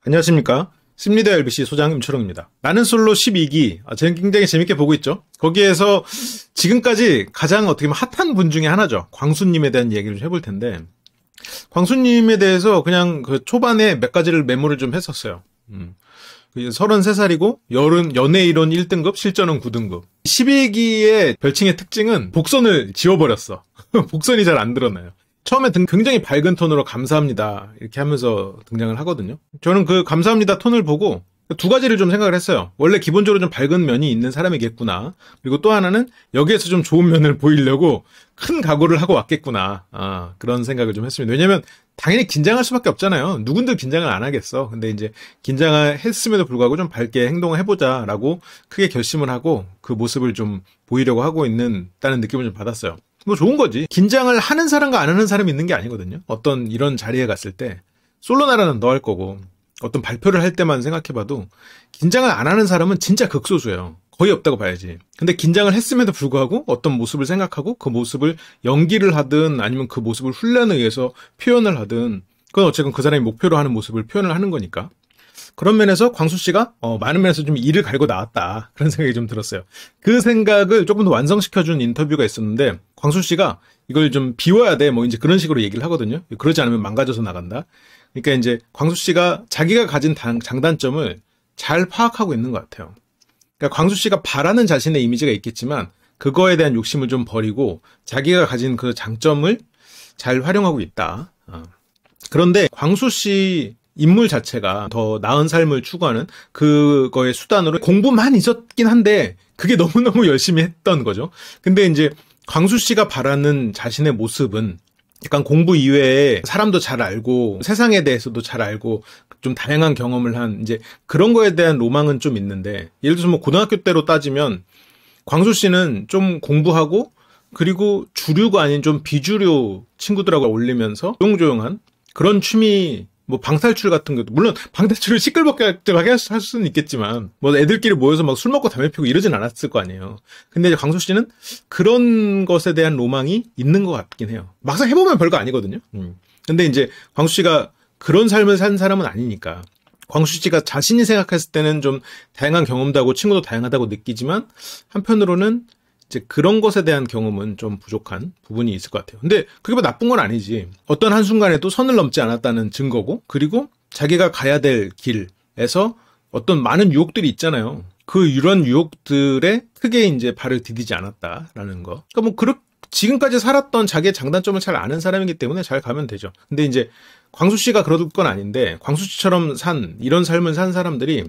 안녕하십니까. 심리대 LBC 소장 임초롱입니다. 나는 솔로 12기. 저는 굉장히 재밌게 보고 있죠. 거기에서 지금까지 가장 어떻게 보면 핫한 분 중에 하나죠. 광수님에 대한 얘기를 좀 해볼 텐데, 광수님에 대해서 그냥 그 초반에 몇 가지를 메모를 좀 했었어요. 33살이고 연예이론 1등급, 실전은 9등급. 12기의 별칭의 특징은 복선을 지워버렸어. 복선이 잘 안 드러나요. 처음에 굉장히 밝은 톤으로 감사합니다 이렇게 하면서 등장을 하거든요. 저는 그 감사합니다 톤을 보고 두 가지를 좀 생각을 했어요. 원래 기본적으로 좀 밝은 면이 있는 사람이겠구나. 그리고 또 하나는 여기에서 좀 좋은 면을 보이려고 큰 각오를 하고 왔겠구나. 그런 생각을 좀 했습니다. 왜냐면 당연히 긴장할 수밖에 없잖아요. 누군들 긴장을 안 하겠어. 근데 이제 긴장을 했음에도 불구하고 좀 밝게 행동을 해보자라고 크게 결심을 하고 그 모습을 좀 보이려고 하고 있다는 느낌을 좀 받았어요. 뭐 좋은 거지. 긴장을 하는 사람과 안 하는 사람이 있는 게 아니거든요. 어떤 이런 자리에 갔을 때 솔로 나라는 너 할 거고 어떤 발표를 할 때만 생각해봐도 긴장을 안 하는 사람은 진짜 극소수예요. 거의 없다고 봐야지. 근데 긴장을 했음에도 불구하고 어떤 모습을 생각하고 그 모습을 연기를 하든 아니면 그 모습을 훈련에 의해서 표현을 하든 그건 어쨌든 그 사람이 목표로 하는 모습을 표현을 하는 거니까. 그런 면에서 광수 씨가 많은 면에서 좀 이를 갈고 나왔다. 그런 생각이 좀 들었어요. 그 생각을 조금 더 완성시켜준 인터뷰가 있었는데 광수 씨가 이걸 좀 비워야 돼. 뭐 이제 그런 식으로 얘기를 하거든요. 그러지 않으면 망가져서 나간다. 그러니까 이제 광수 씨가 자기가 가진 장단점을 잘 파악하고 있는 것 같아요. 그러니까 광수 씨가 바라는 자신의 이미지가 있겠지만 그거에 대한 욕심을 좀 버리고 자기가 가진 그 장점을 잘 활용하고 있다. 그런데 광수 씨 인물 자체가 더 나은 삶을 추구하는 그거의 수단으로 공부만 있었긴 한데 그게 너무너무 열심히 했던 거죠. 근데 이제 광수 씨가 바라는 자신의 모습은 약간 공부 이외에 사람도 잘 알고 세상에 대해서도 잘 알고 좀 다양한 경험을 한 이제 그런 거에 대한 로망은 좀 있는데, 예를 들어서 뭐 고등학교 때로 따지면 광수 씨는 좀 공부하고 그리고 주류가 아닌 좀 비주류 친구들하고 어울리면서 조용조용한 그런 취미, 뭐 방탈출 같은 것도, 물론 방탈출을 시끌벅하게 할 수는 있겠지만 뭐 애들끼리 모여서 막 술 먹고 담배 피우고 이러진 않았을 거 아니에요. 근데 이제 광수 씨는 그런 것에 대한 로망이 있는 것 같긴 해요. 막상 해보면 별거 아니거든요. 근데 이제 광수 씨가 그런 삶을 산 사람은 아니니까 광수 씨가 자신이 생각했을 때는 좀 다양한 경험도 하고 친구도 다양하다고 느끼지만 한편으로는 이제 그런 것에 대한 경험은 좀 부족한 부분이 있을 것 같아요. 근데 그게 뭐 나쁜 건 아니지. 어떤 한순간에도 선을 넘지 않았다는 증거고, 그리고 자기가 가야 될 길에서 어떤 많은 유혹들이 있잖아요. 이런 유혹들에 크게 이제 발을 디디지 않았다라는 거. 그러니까 뭐 지금까지 살았던 자기의 장단점을 잘 아는 사람이기 때문에 잘 가면 되죠. 근데 이제 광수 씨가 그럴 건 아닌데 광수 씨처럼 이런 삶을 산 사람들이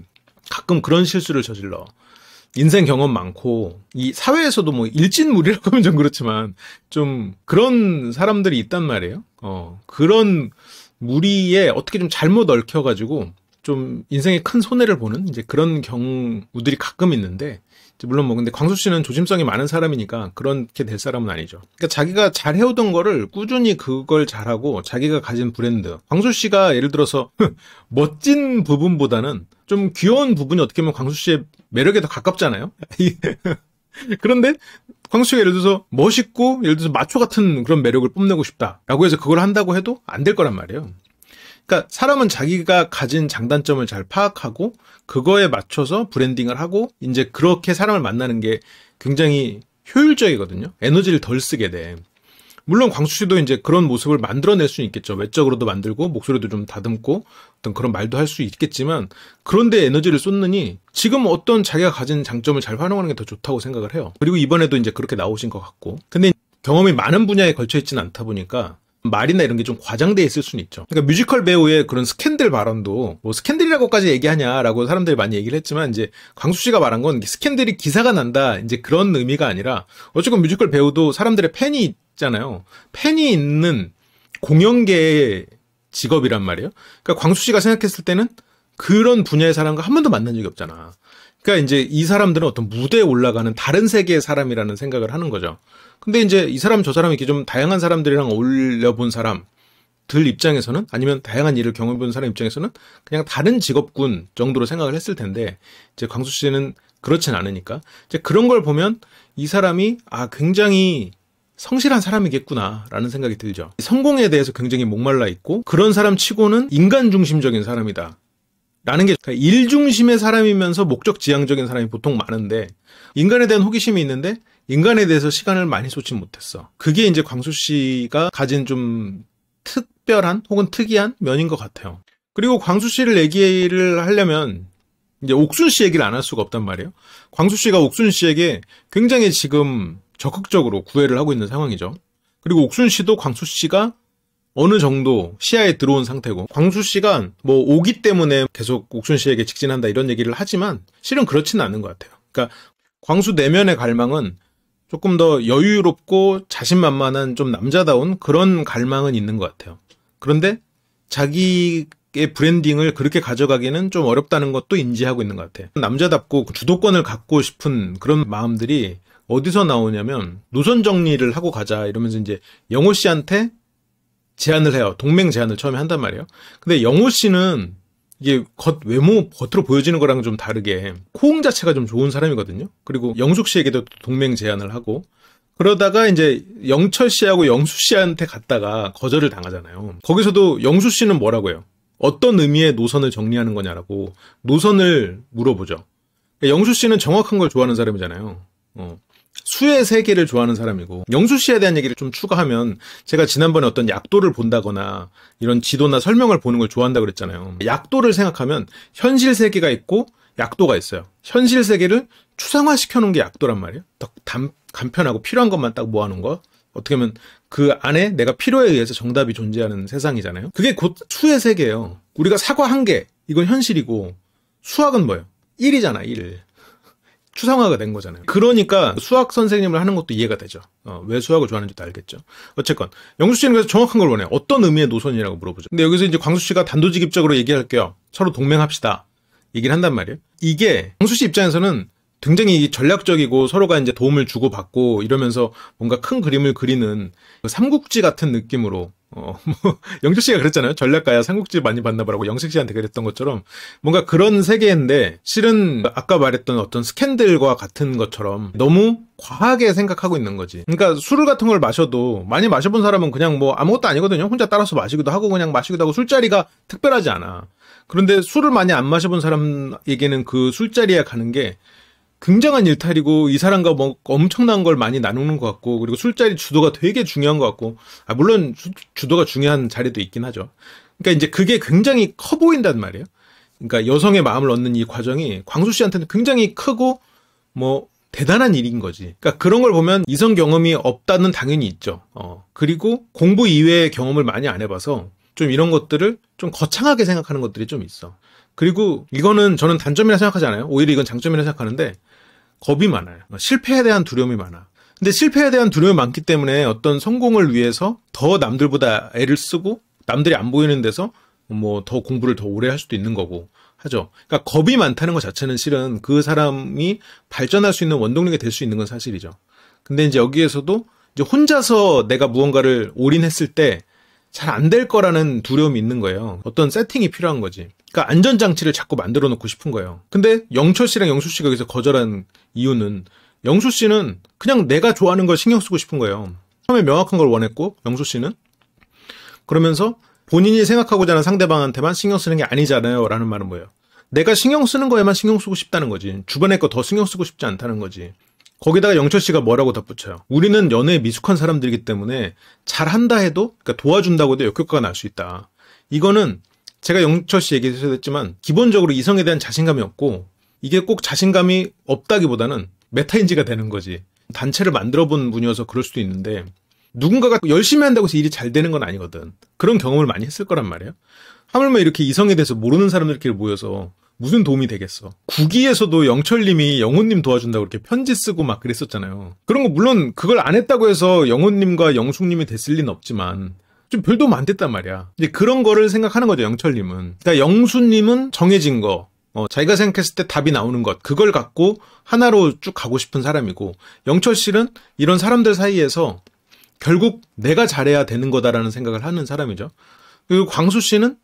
가끔 그런 실수를 저질러. 인생 경험 많고 이 사회에서도 뭐 일진무리라고 하면 좀 그렇지만 좀 그런 사람들이 있단 말이에요. 그런 무리에 어떻게 좀 잘못 얽혀가지고 좀 인생에 큰 손해를 보는 이제 그런 경우들이 가끔 있는데, 물론 뭐 근데 광수 씨는 조심성이 많은 사람이니까 그렇게 될 사람은 아니죠. 그러니까 자기가 잘 해오던 거를 꾸준히 그걸 잘하고 자기가 가진 브랜드. 광수 씨가 예를 들어서 멋진 부분보다는 좀 귀여운 부분이 어떻게 보면 광수 씨의 매력에 더 가깝잖아요. 그런데 광수 씨가 예를 들어서 멋있고 예를 들어서 마초 같은 그런 매력을 뽐내고 싶다라고 해서 그걸 한다고 해도 안 될 거란 말이에요. 그러니까 사람은 자기가 가진 장단점을 잘 파악하고 그거에 맞춰서 브랜딩을 하고 이제 그렇게 사람을 만나는 게 굉장히 효율적이거든요. 에너지를 덜 쓰게 돼. 물론 광수 씨도 이제 그런 모습을 만들어낼 수는 있겠죠. 외적으로도 만들고 목소리도 좀 다듬고 어떤 그런 말도 할 수 있겠지만, 그런데 에너지를 쏟느니 지금 어떤 자기가 가진 장점을 잘 활용하는 게 더 좋다고 생각을 해요. 그리고 이번에도 이제 그렇게 나오신 것 같고. 근데 경험이 많은 분야에 걸쳐 있지는 않다 보니까 말이나 이런 게 좀 과장돼 있을 수는 있죠. 그러니까 뮤지컬 배우의 그런 스캔들 발언도 뭐 스캔들이라고까지 얘기하냐라고 사람들이 많이 얘기를 했지만, 이제 광수 씨가 말한 건 스캔들이 기사가 난다 이제 그런 의미가 아니라 어쨌건 뮤지컬 배우도 사람들의 팬이 있잖아요. 팬이 있는 공연계의 직업이란 말이에요. 그러니까 광수 씨가 생각했을 때는 그런 분야의 사람과 한 번도 만난 적이 없잖아. 그러니까 이제 이 사람들은 어떤 무대에 올라가는 다른 세계의 사람이라는 생각을 하는 거죠. 근데 이제 이 사람 저 사람 이렇게 좀 다양한 사람들이랑 어울려 본 사람들 입장에서는, 아니면 다양한 일을 경험해 본 사람 입장에서는 그냥 다른 직업군 정도로 생각을 했을 텐데, 이제 광수 씨는 그렇진 않으니까 이제 그런 걸 보면 이 사람이 굉장히 성실한 사람이겠구나라는 생각이 들죠. 성공에 대해서 굉장히 목말라 있고 그런 사람 치고는 인간 중심적인 사람이다. 라는 게 일 중심의 사람이면서 목적 지향적인 사람이 보통 많은데 인간에 대한 호기심이 있는데 인간에 대해서 시간을 많이 쏟지 못했어. 그게 이제 광수 씨가 가진 좀 특별한 혹은 특이한 면인 것 같아요. 그리고 광수 씨를 얘기를 하려면 이제 옥순 씨 얘기를 안 할 수가 없단 말이에요. 광수 씨가 옥순 씨에게 굉장히 지금 적극적으로 구애를 하고 있는 상황이죠. 그리고 옥순 씨도 광수 씨가 어느 정도 시야에 들어온 상태고, 광수 씨가 뭐 오기 때문에 계속 옥순 씨에게 직진한다 이런 얘기를 하지만 실은 그렇지는 않은 것 같아요. 그러니까 광수 내면의 갈망은 조금 더 여유롭고 자신만만한 좀 남자다운 그런 갈망은 있는 것 같아요. 그런데 자기의 브랜딩을 그렇게 가져가기는 좀 어렵다는 것도 인지하고 있는 것 같아요. 남자답고 주도권을 갖고 싶은 그런 마음들이 어디서 나오냐면 노선 정리를 하고 가자 이러면서 이제 영호 씨한테 제안을 해요. 동맹 제안을 처음에 한단 말이에요. 근데 영호 씨는 이게 외모 겉으로 보여지는 거랑 좀 다르게 호응 자체가 좀 좋은 사람이거든요. 그리고 영숙 씨에게도 동맹 제안을 하고 그러다가 이제 영철 씨하고 영수 씨한테 갔다가 거절을 당하잖아요. 거기서도 영수 씨는 뭐라고 해요? 어떤 의미의 노선을 정리하는 거냐라고 노선을 물어보죠. 영수 씨는 정확한 걸 좋아하는 사람이잖아요. 수의 세계를 좋아하는 사람이고, 영수 씨에 대한 얘기를 좀 추가하면 제가 지난번에 어떤 약도를 본다거나 이런 지도나 설명을 보는 걸 좋아한다고 그랬잖아요. 약도를 생각하면 현실 세계가 있고 약도가 있어요. 현실 세계를 추상화시켜 놓은 게 약도란 말이에요. 더 간편하고 필요한 것만 딱 모아놓은 거. 어떻게 보면 그 안에 내가 필요에 의해서 정답이 존재하는 세상이잖아요. 그게 곧 수의 세계예요. 우리가 사과 한 개, 이건 현실이고 수학은 뭐예요? 1이잖아, 1. 추상화가 된 거잖아요. 그러니까 수학 선생님을 하는 것도 이해가 되죠. 왜 수학을 좋아하는지도 알겠죠. 어쨌건 영수 씨는 그래서 정확한 걸 원해요. 어떤 의미의 노선이라고 물어보죠. 근데 여기서 이제 광수 씨가 단도직입적으로 얘기할게요. 서로 동맹합시다. 얘기를 한단 말이에요. 이게 광수 씨 입장에서는 굉장히 전략적이고 서로가 이제 도움을 주고받고 이러면서 뭔가 큰 그림을 그리는 삼국지 같은 느낌으로 영철 씨가 그랬잖아요. 전략가야 삼국지 많이 봤나 보라고 영식 씨한테 그랬던 것처럼 뭔가 그런 세계인데 실은 아까 말했던 어떤 스캔들과 같은 것처럼 너무 과하게 생각하고 있는 거지. 그러니까 술을 같은 걸 마셔도 많이 마셔본 사람은 그냥 뭐 아무것도 아니거든요. 혼자 따라서 마시기도 하고 그냥 마시기도 하고 술자리가 특별하지 않아. 그런데 술을 많이 안 마셔본 사람에게는 그 술자리에 가는 게 굉장한 일탈이고 이 사람과 뭐 엄청난 걸 많이 나누는 것 같고 그리고 술자리 주도가 되게 중요한 것 같고 물론 주도가 중요한 자리도 있긴 하죠. 그러니까 이제 그게 굉장히 커 보인단 말이에요. 그러니까 여성의 마음을 얻는 이 과정이 광수 씨한테는 굉장히 크고 뭐 대단한 일인 거지. 그러니까 그런 걸 보면 이성 경험이 없다는 당연히 있죠. 그리고 공부 이외의 경험을 많이 안 해봐서 좀 이런 것들을 좀 거창하게 생각하는 것들이 좀 있어. 그리고 이거는 저는 단점이라 생각하지 않아요. 오히려 이건 장점이라 생각하는데 겁이 많아요. 실패에 대한 두려움이 많아. 근데 실패에 대한 두려움이 많기 때문에 어떤 성공을 위해서 더 남들보다 애를 쓰고 남들이 안 보이는 데서 뭐 더 공부를 더 오래 할 수도 있는 거고 하죠. 그러니까 겁이 많다는 것 자체는 실은 그 사람이 발전할 수 있는 원동력이 될 수 있는 건 사실이죠. 근데 이제 여기에서도 이제 혼자서 내가 무언가를 올인했을 때 잘 안 될 거라는 두려움이 있는 거예요. 어떤 세팅이 필요한 거지. 그러니까 안전장치를 자꾸 만들어 놓고 싶은 거예요. 근데 영철 씨랑 영수 씨가 여기서 거절한 이유는 영수 씨는 그냥 내가 좋아하는 걸 신경 쓰고 싶은 거예요. 처음에 명확한 걸 원했고 영수 씨는 그러면서 본인이 생각하고자 하는 상대방한테만 신경 쓰는 게 아니잖아요 라는 말은 뭐예요? 내가 신경 쓰는 거에만 신경 쓰고 싶다는 거지. 주변의 거 더 신경 쓰고 싶지 않다는 거지. 거기다가 영철 씨가 뭐라고 덧붙여요? 우리는 연애에 미숙한 사람들이기 때문에 잘한다 해도 그러니까 도와준다고 해도 역효과가 날 수 있다. 이거는 제가 영철 씨 얘기해서 했지만 기본적으로 이성에 대한 자신감이 없고 이게 꼭 자신감이 없다기보다는 메타인지가 되는 거지. 단체를 만들어 본 분이어서 그럴 수도 있는데 누군가가 열심히 한다고 해서 일이 잘 되는 건 아니거든. 그런 경험을 많이 했을 거란 말이에요. 하물며 이렇게 이성에 대해서 모르는 사람들끼리 모여서 무슨 도움이 되겠어. 국기에서도 영철님이 영호님 도와준다고 이렇게 편지 쓰고 막 그랬었잖아요. 그런 거 물론 그걸 안 했다고 해서 영호님과 영숙님이 됐을 리는 없지만 좀 별 도움 안 됐단 말이야. 이제 그런 거를 생각하는 거죠, 영철님은. 그러니까 영수님은 정해진 거, 자기가 생각했을 때 답이 나오는 것, 그걸 갖고 하나로 쭉 가고 싶은 사람이고, 영철 씨는 이런 사람들 사이에서 결국 내가 잘해야 되는 거다라는 생각을 하는 사람이죠. 그리고 광수 씨는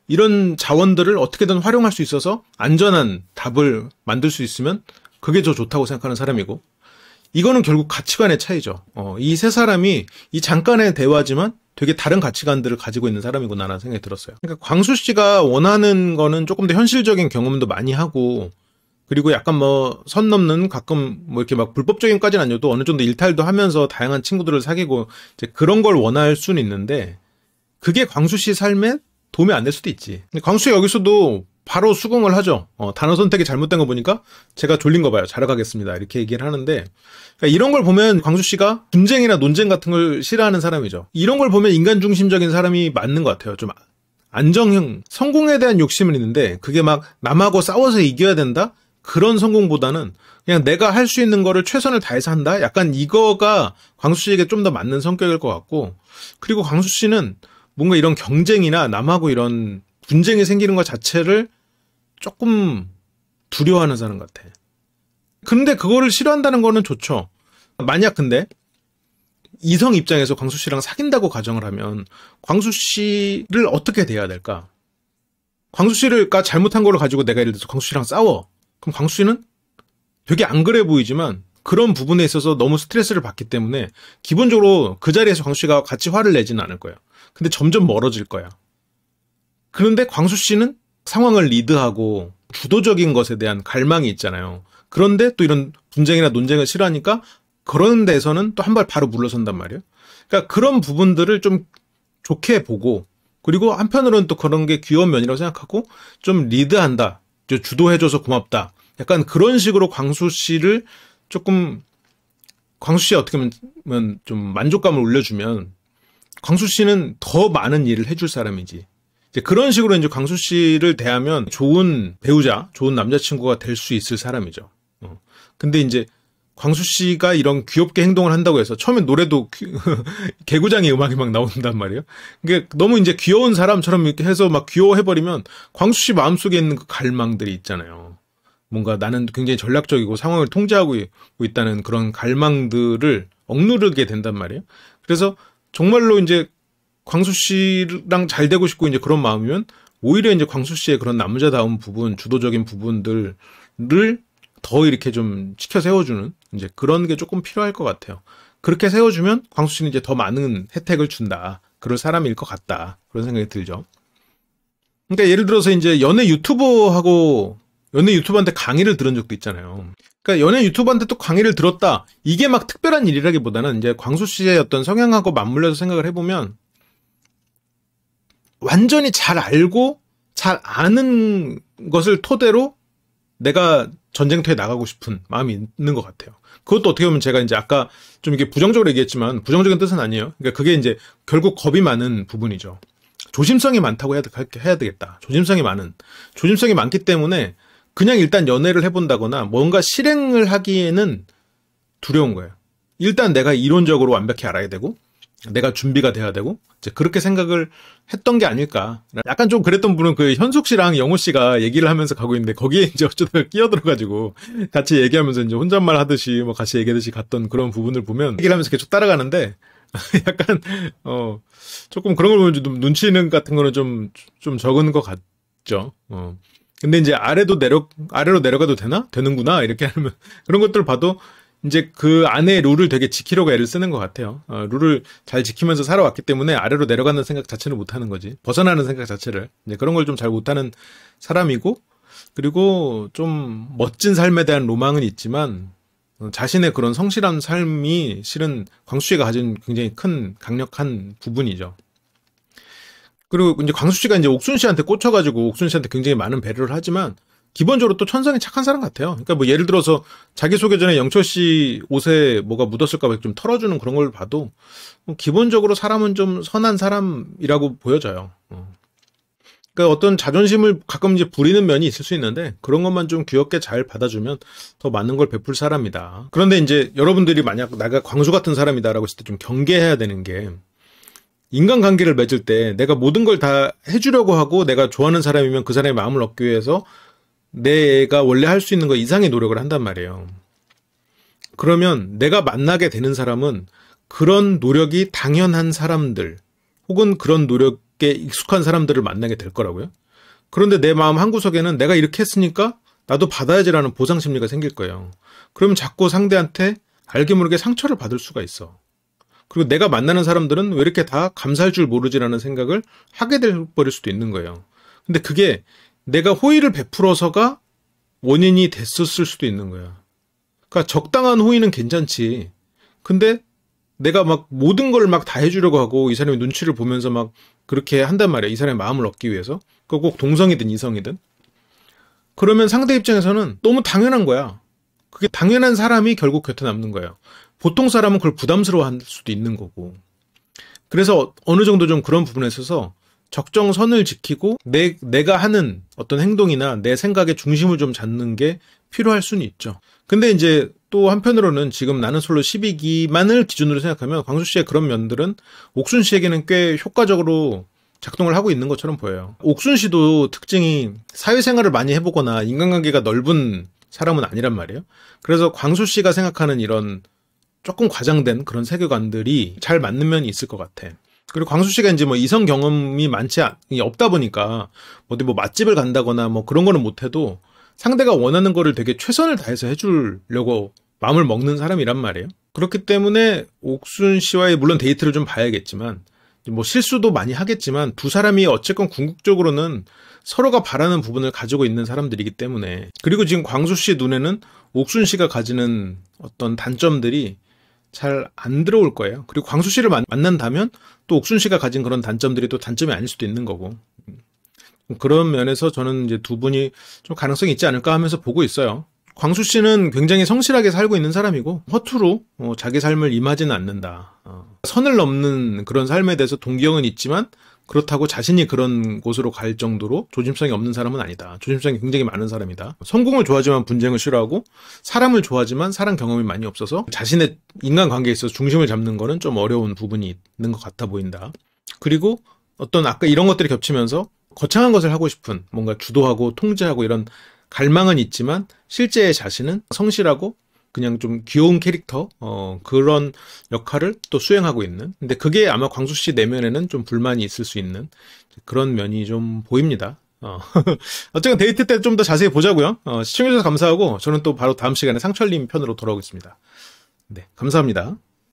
이런 자원들을 어떻게든 활용할 수 있어서 안전한 답을 만들 수 있으면 그게 더 좋다고 생각하는 사람이고, 이거는 결국 가치관의 차이죠. 이 세 사람이 이 잠깐의 대화지만 되게 다른 가치관들을 가지고 있는 사람이구나라는 생각이 들었어요. 그러니까 광수 씨가 원하는 거는 조금 더 현실적인 경험도 많이 하고, 그리고 약간 뭐 선 넘는 가끔 뭐 이렇게 막 불법적인까지는 아니어도 어느 정도 일탈도 하면서 다양한 친구들을 사귀고 이제 그런 걸 원할 수는 있는데, 그게 광수 씨 삶에 도움이 안 될 수도 있지. 광수 씨 여기서도 바로 수긍을 하죠. 단어 선택이 잘못된 거 보니까 제가 졸린 거 봐요. 자러 가겠습니다. 이렇게 얘기를 하는데, 그러니까 이런 걸 보면 광수 씨가 분쟁이나 논쟁 같은 걸 싫어하는 사람이죠. 이런 걸 보면 인간 중심적인 사람이 맞는 것 같아요. 좀 안정형, 성공에 대한 욕심은 있는데 그게 막 남하고 싸워서 이겨야 된다? 그런 성공보다는 그냥 내가 할 수 있는 거를 최선을 다해서 한다? 약간 이거가 광수 씨에게 좀 더 맞는 성격일 것 같고, 그리고 광수 씨는 뭔가 이런 경쟁이나 남하고 이런 분쟁이 생기는 것 자체를 조금 두려워하는 사람 같아. 근데 그거를 싫어한다는 거는 좋죠. 만약 근데 이성 입장에서 광수 씨랑 사귄다고 가정을 하면 광수 씨를 어떻게 대해야 될까? 광수 씨가 잘못한 거를 가지고 내가 예를 들어서 광수 씨랑 싸워. 그럼 광수 씨는 되게 안 그래 보이지만 그런 부분에 있어서 너무 스트레스를 받기 때문에 기본적으로 그 자리에서 광수 씨가 같이 화를 내지는 않을 거예요. 근데 점점 멀어질 거야. 그런데 광수 씨는 상황을 리드하고 주도적인 것에 대한 갈망이 있잖아요. 그런데 또 이런 분쟁이나 논쟁을 싫어하니까 그런 데서는 또 한 발 바로 물러선단 말이에요. 그러니까 그런 부분들을 좀 좋게 보고, 그리고 한편으로는 또 그런 게 귀여운 면이라고 생각하고 좀 리드한다, 주도해줘서 고맙다, 약간 그런 식으로 광수 씨를 조금, 광수 씨에 어떻게 보면 좀 만족감을 올려주면 광수 씨는 더 많은 일을 해줄 사람이지. 이제 그런 식으로 이제 광수 씨를 대하면 좋은 배우자, 좋은 남자친구가 될 수 있을 사람이죠. 근데 이제 광수 씨가 이런 귀엽게 행동을 한다고 해서 처음엔 노래도 개구장의 음악이 막 나온단 말이에요. 그게 너무 이제 귀여운 사람처럼 이렇게 해서 막 귀여워해버리면 광수 씨 마음속에 있는 그 갈망들이 있잖아요. 뭔가 나는 굉장히 전략적이고 상황을 통제하고 있다는 그런 갈망들을 억누르게 된단 말이에요. 그래서 정말로 이제 광수 씨랑 잘 되고 싶고 이제 그런 마음이면 오히려 이제 광수 씨의 그런 남자다운 부분, 주도적인 부분들을 더 이렇게 좀 치켜 세워주는 이제 그런 게 조금 필요할 것 같아요. 그렇게 세워주면 광수 씨는 이제 더 많은 혜택을 준다. 그럴 사람일 것 같다. 그런 생각이 들죠. 그러니까 예를 들어서 이제 연예 유튜버한테 강의를 들은 적도 있잖아요. 그러니까 연예 유튜버한테 또 강의를 들었다. 이게 막 특별한 일이라기보다는 이제 광수 씨의 어떤 성향하고 맞물려서 생각을 해보면 완전히 잘 알고 잘 아는 것을 토대로 내가 전쟁터에 나가고 싶은 마음이 있는 것 같아요. 그것도 어떻게 보면 제가 이제 아까 좀 이게 부정적으로 얘기했지만 부정적인 뜻은 아니에요. 그러니까 그게 이제 결국 겁이 많은 부분이죠. 조심성이 많다고 해야 되겠다. 조심성이 많기 때문에 그냥 일단 연애를 해본다거나 뭔가 실행을 하기에는 두려운 거예요. 일단 내가 이론적으로 완벽히 알아야 되고 내가 준비가 돼야 되고 이제 그렇게 생각을 했던 게 아닐까. 약간 좀 그랬던 분은 그 현숙 씨랑 영호 씨가 얘기를 하면서 가고 있는데 거기에 이제 어쩌다가 끼어들어가지고 같이 얘기하면서 이제 혼잣말 하듯이 뭐 같이 얘기하듯이 갔던 그런 부분을 보면 얘기를 하면서 계속 따라가는데 약간 조금 그런 걸 보면 좀 눈치는 같은 거는 좀 적은 것 같죠. 근데 이제 아래로 내려가도 되는구나 이렇게 하면 그런 것들 봐도 이제 그 안에 룰을 되게 지키려고 애를 쓰는 것 같아요. 룰을 잘 지키면서 살아왔기 때문에 아래로 내려가는 생각 자체를 못하는 거지. 벗어나는 생각 자체를. 이제 그런 걸 좀 잘 못하는 사람이고, 그리고 좀 멋진 삶에 대한 로망은 있지만 자신의 그런 성실한 삶이 실은 광수 씨가 가진 굉장히 큰 강력한 부분이죠. 그리고 이제 광수 씨가 이제 옥순 씨한테 꽂혀가지고 옥순 씨한테 굉장히 많은 배려를 하지만 기본적으로 또 천성이 착한 사람 같아요. 그러니까 뭐 예를 들어서 자기소개 전에 영철 씨 옷에 뭐가 묻었을까 좀 털어주는 그런 걸 봐도 기본적으로 사람은 좀 선한 사람이라고 보여져요. 그러니까 어떤 자존심을 가끔 이제 부리는 면이 있을 수 있는데 그런 것만 좀 귀엽게 잘 받아주면 더 많은 걸 베풀 사람이다. 그런데 이제 여러분들이 만약 내가 광수 같은 사람이다라고 했을 때 좀 경계해야 되는 게 인간관계를 맺을 때 내가 모든 걸 다 해주려고 하고 내가 좋아하는 사람이면 그 사람의 마음을 얻기 위해서 내가 원래 할 수 있는 거 이상의 노력을 한단 말이에요. 그러면 내가 만나게 되는 사람은 그런 노력이 당연한 사람들 혹은 그런 노력에 익숙한 사람들을 만나게 될 거라고요. 그런데 내 마음 한구석에는 내가 이렇게 했으니까 나도 받아야지라는 보상 심리가 생길 거예요. 그러면 자꾸 상대한테 알게 모르게 상처를 받을 수가 있어. 그리고 내가 만나는 사람들은 왜 이렇게 다 감사할 줄 모르지라는 생각을 하게 돼 버릴 수도 있는 거예요. 근데 그게 내가 호의를 베풀어서가 원인이 됐었을 수도 있는 거야. 그러니까 적당한 호의는 괜찮지. 근데 내가 막 모든 걸 막 다 해주려고 하고 이 사람의 눈치를 보면서 막 그렇게 한단 말이야. 이 사람의 마음을 얻기 위해서. 그 꼭 동성이든 이성이든. 그러면 상대 입장에서는 너무 당연한 거야. 그게 당연한 사람이 결국 곁에 남는 거예요. 보통 사람은 그걸 부담스러워할 수도 있는 거고. 그래서 어느 정도 좀 그런 부분에 있어서 적정선을 지키고 내가 하는 어떤 행동이나 내 생각의 중심을 좀 잡는 게 필요할 수는 있죠. 근데 이제 또 한편으로는 지금 나는 솔로 12기만을 기준으로 생각하면 광수 씨의 그런 면들은 옥순 씨에게는 꽤 효과적으로 작동을 하고 있는 것처럼 보여요. 옥순 씨도 특징이 사회생활을 많이 해보거나 인간관계가 넓은 사람은 아니란 말이에요. 그래서 광수 씨가 생각하는 이런 조금 과장된 그런 세계관들이 잘 맞는 면이 있을 것 같아. 그리고 광수 씨가 이제 뭐 이성 경험이 없다 보니까 어디 뭐 맛집을 간다거나 뭐 그런 거는 못해도 상대가 원하는 거를 되게 최선을 다해서 해주려고 마음을 먹는 사람이란 말이에요. 그렇기 때문에 옥순 씨와의 물론 데이트를 좀 봐야겠지만 뭐 실수도 많이 하겠지만 두 사람이 어쨌건 궁극적으로는 서로가 바라는 부분을 가지고 있는 사람들이기 때문에 그리고 지금 광수 씨 눈에는 옥순 씨가 가지는 어떤 단점들이 잘 안 들어올 거예요. 그리고 광수 씨를 만난다면 또 옥순 씨가 가진 그런 단점들이 또 단점이 아닐 수도 있는 거고. 그런 면에서 저는 이제 두 분이 좀 가능성이 있지 않을까 하면서 보고 있어요. 광수 씨는 굉장히 성실하게 살고 있는 사람이고 허투루 자기 삶을 임하지는 않는다. 선을 넘는 그런 삶에 대해서 동경은 있지만 그렇다고 자신이 그런 곳으로 갈 정도로 조심성이 없는 사람은 아니다. 조심성이 굉장히 많은 사람이다. 성공을 좋아하지만 분쟁을 싫어하고 사람을 좋아하지만 사람 경험이 많이 없어서 자신의 인간관계에 있어서 중심을 잡는 거는 좀 어려운 부분이 있는 것 같아 보인다. 그리고 어떤 아까 이런 것들이 겹치면서 거창한 것을 하고 싶은 뭔가 주도하고 통제하고 이런 갈망은 있지만 실제의 자신은 성실하고 그냥 좀 귀여운 캐릭터 그런 역할을 또 수행하고 있는 근데 그게 아마 광수 씨 내면에는 좀 불만이 있을 수 있는 그런 면이 좀 보입니다. 어쨌든 데이트 때 좀 더 자세히 보자고요. 시청해주셔서 감사하고 저는 또 바로 다음 시간에 상철님 편으로 돌아오겠습니다. 네, 감사합니다.